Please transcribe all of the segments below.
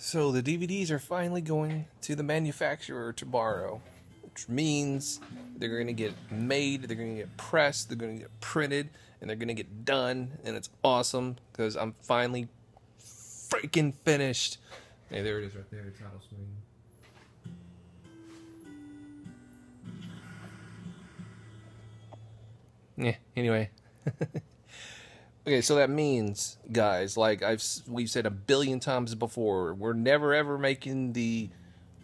So the DVDs are finally going to the manufacturer tomorrow, which means they're going to get made, they're going to get pressed, they're going to get printed, and they're going to get done, and it's awesome because I'm finally freaking finished. Hey, there it is right there, the title screen. Yeah, anyway. Okay, so that means, guys, like we've said a billion times before, we're never ever making the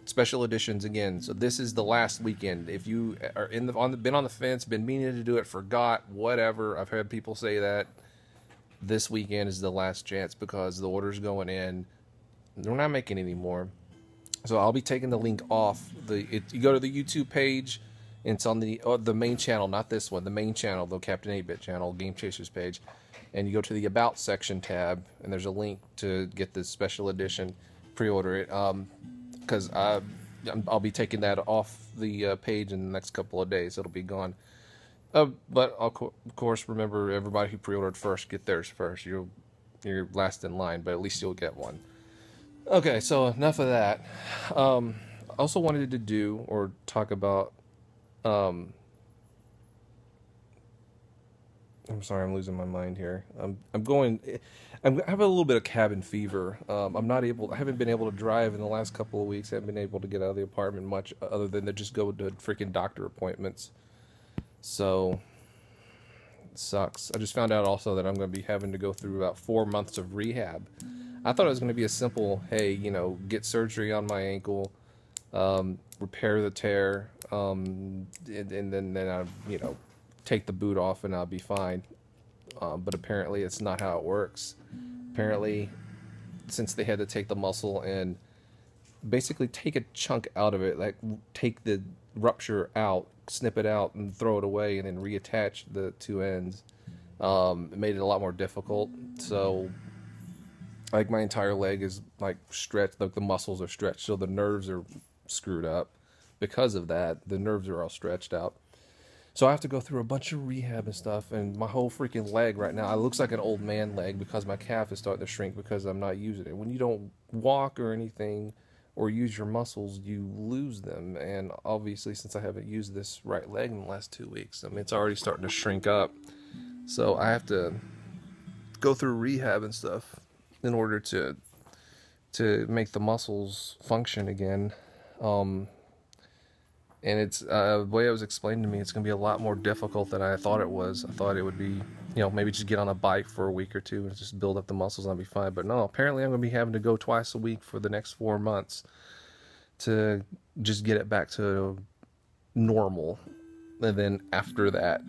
special editions again. So this is the last weekend. If you are been on the fence, been meaning to do it, forgot, whatever. I've heard people say that this weekend is the last chance because the order's going in. We're not making any more. So I'll be taking the link off. You go to the YouTube page. And it's on the main channel, not this one, the main channel, the Captain 8-Bit channel, Game Chasers page. And you go to the About section tab, and there's a link to get this special edition, pre-order it. Because I'll be taking that off the page in the next couple of days. It'll be gone. But of course, remember, everybody who pre-ordered first, get theirs first. You're last in line, but at least you'll get one. Okay, so enough of that. I also wanted to do or talk about. I'm sorry, I'm losing my mind here. I have a little bit of cabin fever. I haven't been able to drive in the last couple of weeks. I haven't been able to get out of the apartment much other than to just go to freaking doctor appointments. So, it sucks. I just found out also that I'm going to be having to go through about 4 months of rehab. I thought it was going to be a simple, hey, get surgery on my ankle, repair the tear, and then I, take the boot off and I'll be fine. But apparently it's not how it works. Apparently, since they had to take the muscle and basically take a chunk out of it, like take the rupture out, snip it out and throw it away and then reattach the two ends, it made it a lot more difficult. So like my entire leg is like stretched, like the muscles are stretched, so the nerves are screwed up. Because of that, the nerves are all stretched out. So I have to go through a bunch of rehab and stuff, and my whole freaking leg right now, it looks like an old man leg because my calf is starting to shrink because I'm not using it. When you don't walk or anything or use your muscles, you lose them. And obviously, since I haven't used this right leg in the last 2 weeks, it's already starting to shrink up. So I have to go through rehab and stuff in order to make the muscles function again. And it's the way it was explained to me, it's going to be a lot more difficult than I thought it was. I thought it would be, maybe just get on a bike for a week or two and just build up the muscles and I'll be fine. But no, apparently I'm going to be having to go twice a week for the next 4 months to just get it back to normal. And then after that,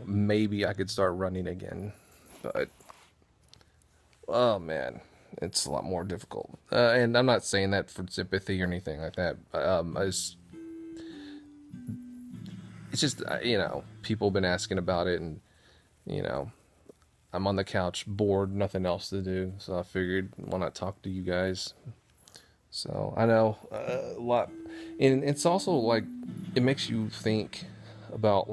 maybe I could start running again. But, oh man, it's a lot more difficult. And I'm not saying that for sympathy or anything like that. It's just, people have been asking about it, and, I'm on the couch, bored, nothing else to do. So I figured, why not talk to you guys? So I know a lot. And it's also like, it makes you think about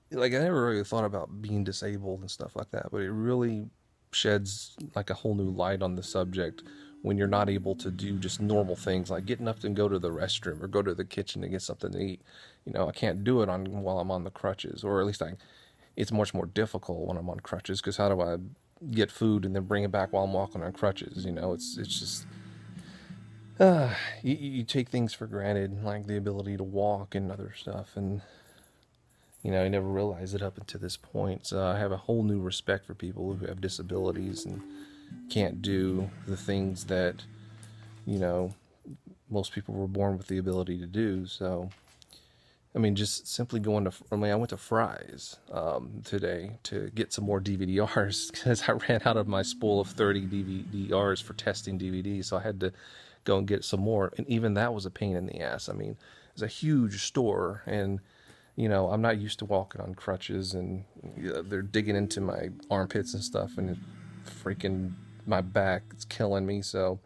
I never really thought about being disabled and stuff like that, but it really sheds like a whole new light on the subject when you're not able to do just normal things like getting up and go to the restroom or go to the kitchen to get something to eat. I can't do it while I'm on the crutches, or at least it's much more difficult when I'm on crutches, because how do I get food and then bring it back while I'm walking on crutches? It's just you take things for granted, like the ability to walk and other stuff, and I never realized it up until this point. So I have a whole new respect for people who have disabilities and can't do the things that, most people were born with the ability to do. So, just simply I went to Fry's today to get some more DVDRs because I ran out of my spool of 30 DVDRs for testing DVDs. So I had to go and get some more. And even that was a pain in the ass. It's a huge store, and I'm not used to walking on crutches, and they're digging into my armpits and stuff, and freaking my back, it's killing me. So,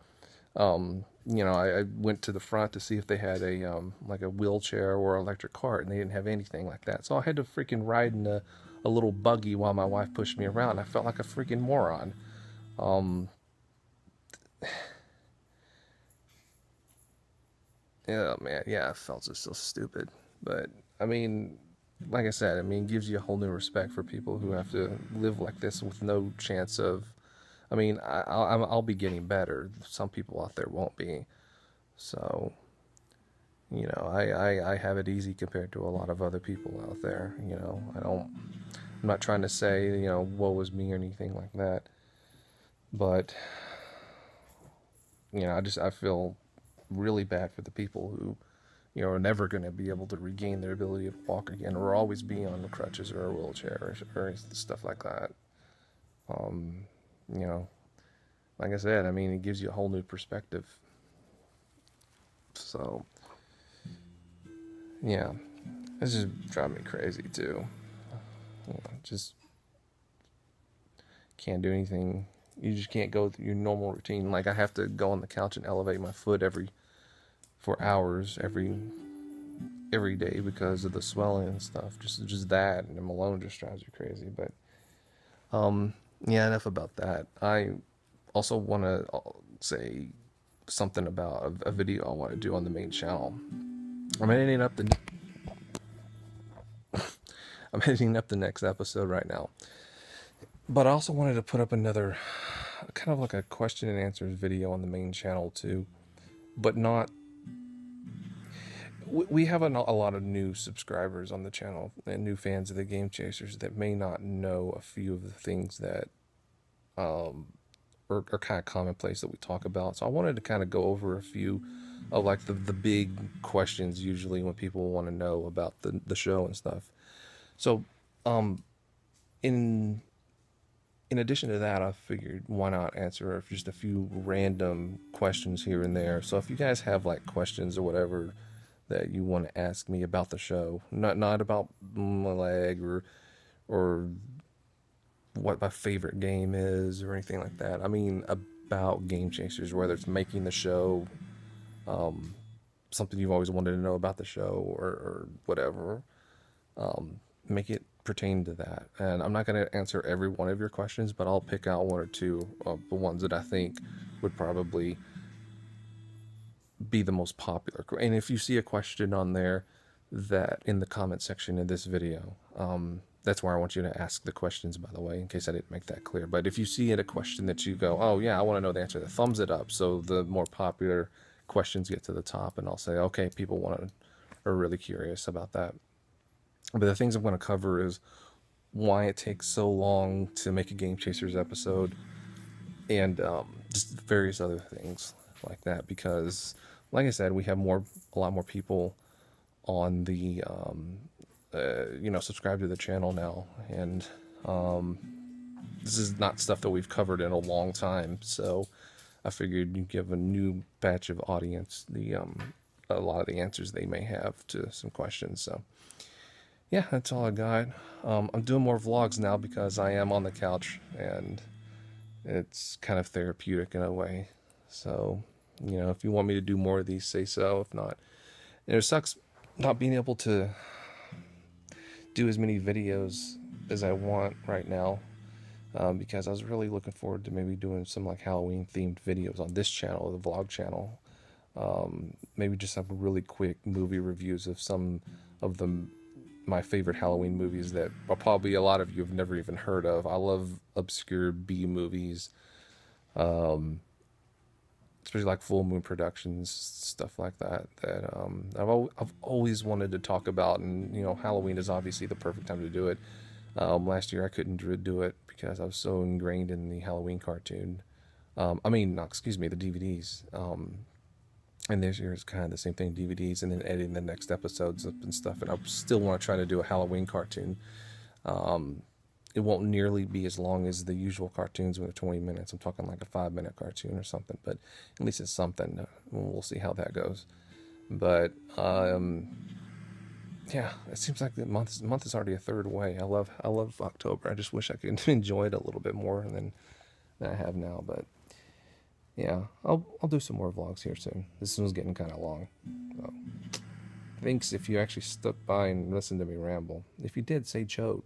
I went to the front to see if they had a wheelchair or electric cart, and they didn't have anything like that. So I had to freaking ride in a a little buggy while my wife pushed me around. I felt like a freaking moron. Yeah, man, yeah, I felt just so stupid. But I mean, like I said, I mean, it gives you a whole new respect for people who have to live like this with no chance of. I mean, I'll be getting better. Some people out there won't be. So, you know, I have it easy compared to a lot of other people out there. You know, I'm not trying to say, you know, woe is me or anything like that. But, you know, I feel really bad for the people who, you know, are never going to be able to regain their ability to walk again, or always be on the crutches or a wheelchair or stuff like that. You know, like I said, I mean, it gives you a whole new perspective. So, yeah, this just driving me crazy too. You know, just can't do anything. You just can't go through your normal routine. Like I have to go on the couch and elevate my foot for hours every day because of the swelling and stuff. Just that, and them alone just drives you crazy. But yeah, enough about that. I also want to say something about a video I want to do on the main channel. I'm editing up the I'm editing up the next episode right now. But I also wanted to put up another kind of like a question and answers video on the main channel too. But not. We have a lot of new subscribers on the channel and new fans of the Game Chasers that may not know a few of the things that are kind of commonplace that we talk about. So I wanted to kind of go over a few of like the big questions usually when people want to know about the show and stuff. So in addition to that, I figured why not answer just a few random questions here and there. So if you guys have like questions or whatever that you want to ask me about the show, not about my leg or what my favorite game is or anything like that. I mean about Game Chasers, whether it's making the show, something you've always wanted to know about the show, or whatever. Make it pertain to that. And I'm not going to answer every one of your questions, but I'll pick out one or two of the ones that I think would probably be the most popular. And if you see a question on there that in the comment section of this video, that's where I want you to ask the questions, by the way, in case I didn't make that clear. But if you see a question that you go, oh yeah, I want to know the answer, thumbs it up. So the more popular questions get to the top, and I'll say, okay, people are really curious about that. But the things I'm going to cover is why it takes so long to make a Game Chasers episode, and just various other things like that. Because, like I said, we have a lot more people on the subscribe to the channel now, and this is not stuff that we've covered in a long time. So I figured you'd give a new batch of audience a lot of the answers they may have to some questions. So yeah, that's all I got. I'm doing more vlogs now because I am on the couch and it's kind of therapeutic in a way. So, you know, if you want me to do more of these, say so. If not, and it sucks not being able to do as many videos as I want right now, because I was really looking forward to maybe doing some like Halloween themed videos on this channel, the vlog channel. Maybe just some really quick movie reviews of some of my favorite Halloween movies that probably a lot of you have never even heard of. I love obscure B movies, especially like Full Moon Productions, stuff like that. That I've always wanted to talk about, and you know, Halloween is obviously the perfect time to do it. Last year I couldn't do it because I was so ingrained in the Halloween cartoon. The DVDs. And this year is kind of the same thing, DVDs, and then editing the next episodes up and stuff. And I still want to try to do a Halloween cartoon. It won't nearly be as long as the usual cartoons when they're 20 minutes. I'm talking like a 5-minute cartoon or something, but at least it's something. We'll see how that goes. But yeah, it seems like the month is already a third away. I love October. I just wish I could enjoy it a little bit more than I have now. But yeah, I'll do some more vlogs here soon. This one's getting kind of long. So, thanks if you actually stuck by and listened to me ramble. If you did, say chode.